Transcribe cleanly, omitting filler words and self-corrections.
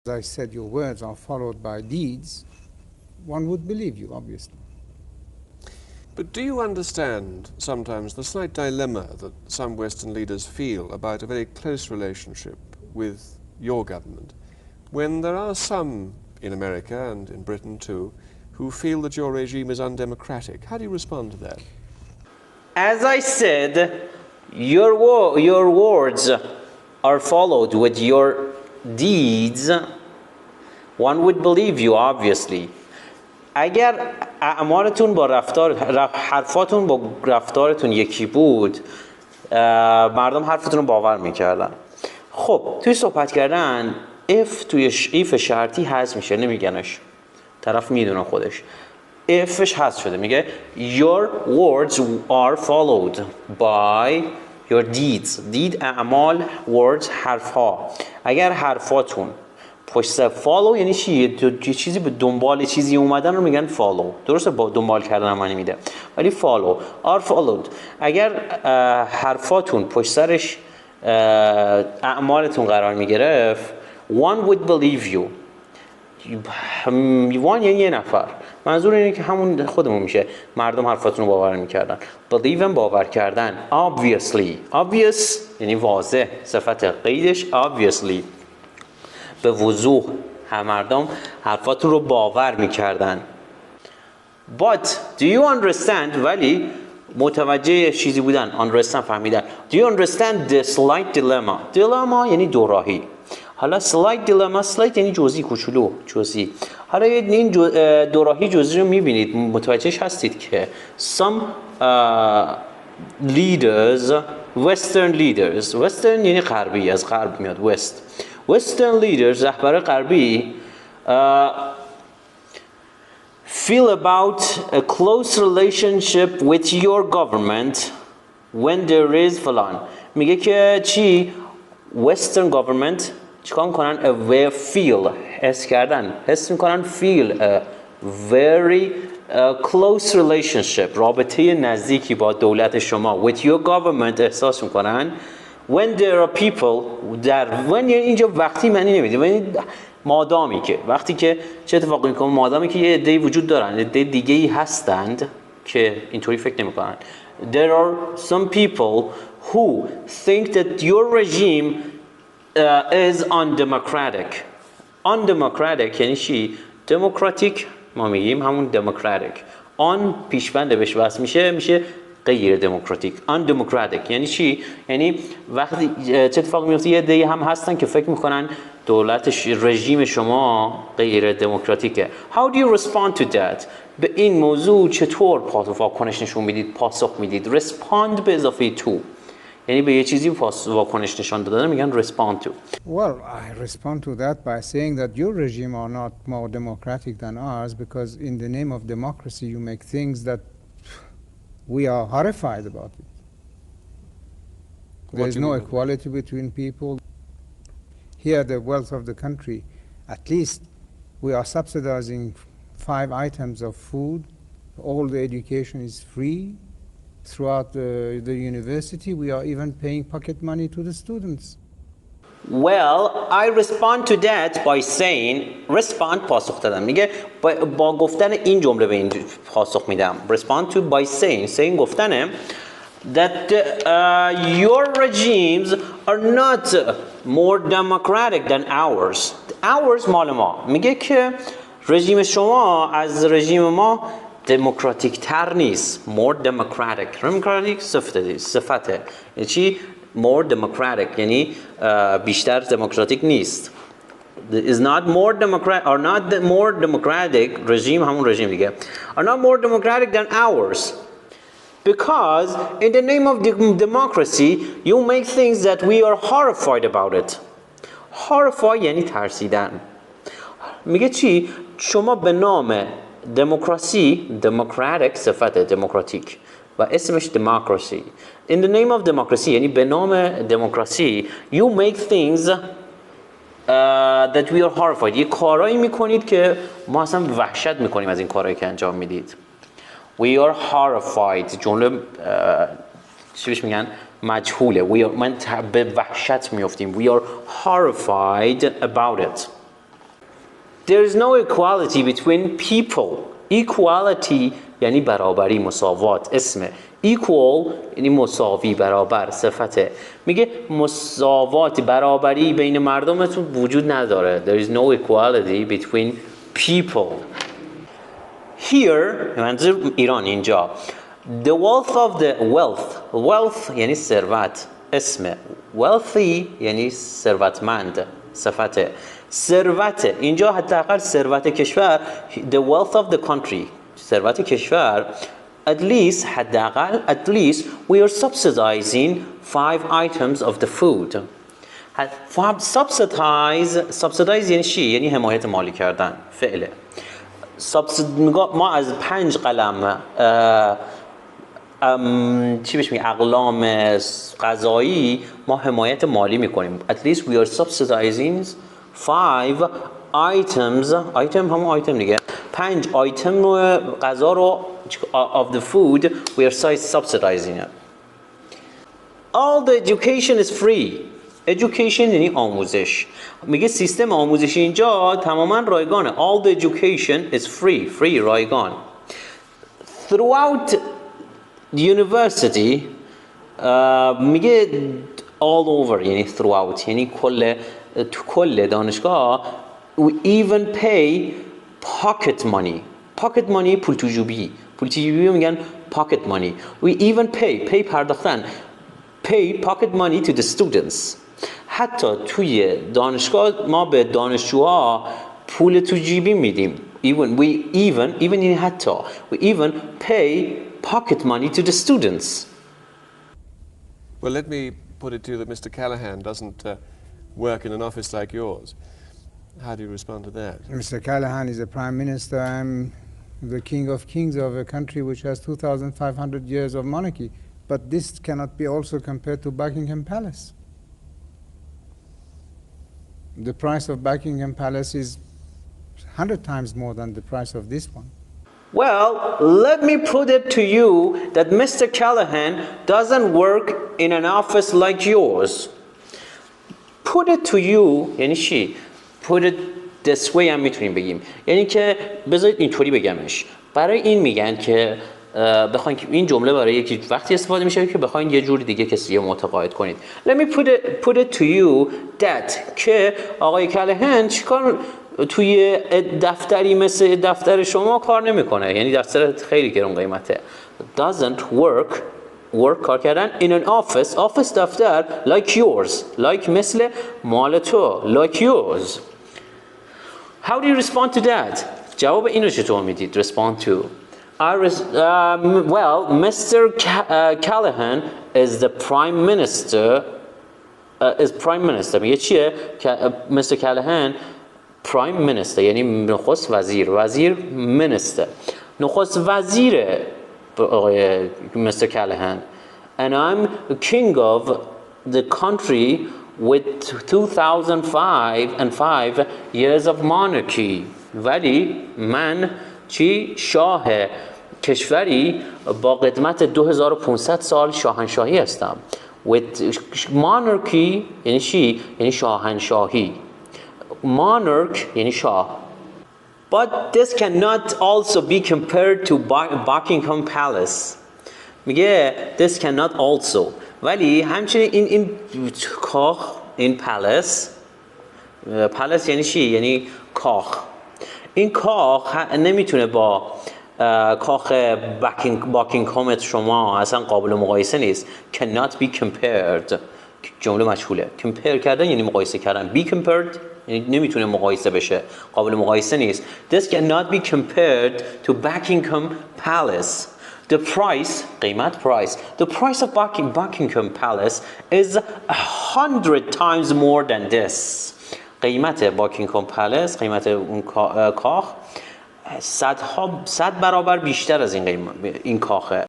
I said, your words are followed by deeds, one would believe you, obviously. But do you understand sometimes the slight dilemma that some Western leaders feel about a very close relationship with your government, when there are some in America and in Britain too, who feel that your regime is undemocratic? How do you respond to that? As I said, your words are followed with your deeds, one would believe you, obviously. اگر اعمالتون با حرفاتون با رفتارتون یکی بود، مردم حرفتون رو باور میکردن. خب توی صحبت کردن توی ایف شرطی حذف میشه، نمیگنش، طرف میدونه خودش ifش حذف شده، میگه your words are followed by your deeds. دید اعمال، words حرفها. اگر حرفاتون پشت سر follow یعنی چی؟ یه چیزی به دنبال چیزی اومدن رو میگن follow. درسته با دنبال کردن معنی میده، ولی follow are followed. اگر حرفاتون پشت سرش اعمالتون قرار میگرفت one would believe you. one یعنی یه نفر، منظور اینه که همون خودمون میشه، مردم حرفاتون رو باور میکردن. believe هم باور کردن. obviously obvious یعنی واضح، صفت قیدش obviously، به وضوح مردم حرفاتون رو باور میکردن. but do you understand، ولی متوجه چیزی بودن، understand فهمیدن. do you understand the slight dilemma یعنی دوراهی. حالا slight dilemma، slight یعنی جزئی، کوچولو، جزئی. حالا این دوراهی جزئی رو میبینید، متوجهش هستید که some leaders، western leaders، western یعنی غربی، از غرب میاد western leaders، رهبر غربی feel about a close relationship with your government when there is فلان. میگه که چی؟ western government چیکار میکنن؟ feel، حس کردن، حس میکنن feel a very close relationship، رابطه نزدیکی با دولت شما. with your government احساس میکنن when there are people، when اینجا وقتی معنی نمیده، یعنی مادامی که، وقتی که چه اتفاقی میکنه، مادامی که یه عده‌ای وجود دارن، عده دیگه‌ای هستند که اینطوری فکر نمیکنن. there are some people who think that your regime is undemocratic. undemocratic یعنی چی؟ democratic ما میگیم همون democratic. on پیشبند بهش وصل میشه غیر دموکراتیک. undemocratic یعنی چی؟ یعنی وقتی چه اتفاقی میفته، یه عده‌ای هم هستن که فکر میکنن دولت رژیم شما غیر دموکراتیکه. how do you respond to that؟ به این موضوع چطور واکنش نشون میدید، پاسخ میدید؟ respond به اضافه to یعنی به یه چیزی واکنش نشان دادن میگن respond to. Well, I respond to that by saying that your regime are not more democratic than ours, because in the name of democracy you make things that we are horrified about it. There is no equality between people. Here, the wealth of the country, at least we are subsidizing 5 items of food. All the education is free. Throughout the university, we are even paying pocket money to the students. Well, I respond to that by saying respond پاسخ دادم. میگه با گفتن این جمله به این پاسخ میدم. respond to by saying گفتنه that your regimes are not more democratic than ours. ours مال ما. میگه که رژیم شما از رژیم ما دموکراتیک تر نیست. more democratic. democratic صفته. یعنی چی؟ more democratic یعنی بیشتر دموکراتیک نیست. is not more democratic or not more democratic رژیم همون رژیم دیگه are not more democratic than ours because in the name of democracy you make things that we are horrified about it. horrify یعنی ترسیدن. میگه چی؟ شما به نام دموکراسی، democratic صفت دموکراتیک و اسمش democracy. in the name of democracy یعنی به نام دموکراسی you make things that we are horrified. یه کارایی میکنید که ما اصلا وحشت میکنیم از این کارهایی که انجام میدید. we are horrified جمله چی بهش میگن؟ مجهوله. من به وحشت میفتیم. we are horrified about it. there is no equality between people. Equality یعنی برابری، مساوات، اسمه. equal یعنی مساوی، برابر، صفته. میگه مساوات، برابری بین مردمتون وجود نداره. There is no equality between people. Here منظور ایران اینجا. The wealth of the wealth یعنی ثروت، اسمه. wealthy یعنی ثروتمند، صفته. ثروت اینجا حداقل ثروت کشور، the wealth of the country، ثروت کشور، at least حداقل at least we are subsidizing 5 items of the food. subsidize یعنی چی؟ یعنی حمایت مالی کردن، فعله. ما از 5 قلم چی بهش میگه، اقلام غذایی ما حمایت مالی میکنیم. at least we are subsidizing 5 items، ایتم همون ایتم دیگه، 5 ایتم غذا رو of the food we are subsidizing it. all the education is free. education یعنی آموزش. میگه سیستم آموزشی اینجا تماما رایگانه. all the education is free رایگان. throughout the university میگه all over یعنی throughout یعنی کل دانشگاه. we even pay pocket money پول تو جیبی میگن pocket money. we even pay پرداختن pay pocket money to the students. حتی توی دانشگاه ما به دانشجوها پول تو جیبی میدیم. even یعنی حتی we even pay pocket money to the students. Well, let me put it to you that Mr. Callahan doesn't work in an office like yours. How do you respond to that? Mr. Callahan is a prime minister. I'm the king of kings of a country which has 2,500 years of monarchy. But this cannot be also compared to Buckingham Palace. The price of Buckingham Palace is 100 times more than the price of this one. Well, let me put it to you that Mr. Callahan doesn't work in an office like yours. Put it to you یعنی چی؟ Put it this way هم میتونیم بگیم. یعنی که بذارید اینطوری بگمش. برای این میگن که بخواین که این جمله برای یکی وقتی استفاده میشه که بخواین یه جور دیگه کسی رو متقاعد کنید. Let me put it to you that که آقای کالهن چیکار توی دفتری مثل دفتر شما کار نمیکنه. یعنی دفتر خیلی گران قیمته. Doesn't work کار کردن in an office دفتر like yours مثل مال تو like yours. How do you respond to that? جواب اینو چطور میدید؟ respond to. Well, Mr. Callahan is the prime minister. میگه چیه؟ Mr. Callahan prime minister یعنی نخست وزیر minister. نخست وزیر آقای Mr. Callahan. And I'm king of the country with 2005 years of monarchy. ولی من شاه کشوری با قدمت 2500 سال شاهنشاهی هستم. with monarchy یعنی چی؟ یعنی شاهنشاهی. monarch یعنی شاه. But this cannot also be compared to Buckingham Palace. میگه this cannot also. ولی همچنین این کاخ، این palace یعنی چی؟ یعنی کاخ. این کاخ نمیتونه با کاخ باکینگهام شما اصلا قابل مقایسه نیست. cannot be compared جمله مجهوله. compare کردن یعنی مقایسه کردن. be compared یعنی نمیتونه مقایسه بشه، قابل مقایسه نیست. this cannot be compared to Buckingham Palace. the price the price of Buckingham Palace is 100 times more than this. قیمت باکینگهام پلس، قیمت اون کاخ 100 برابر بیشتر از این کاخه.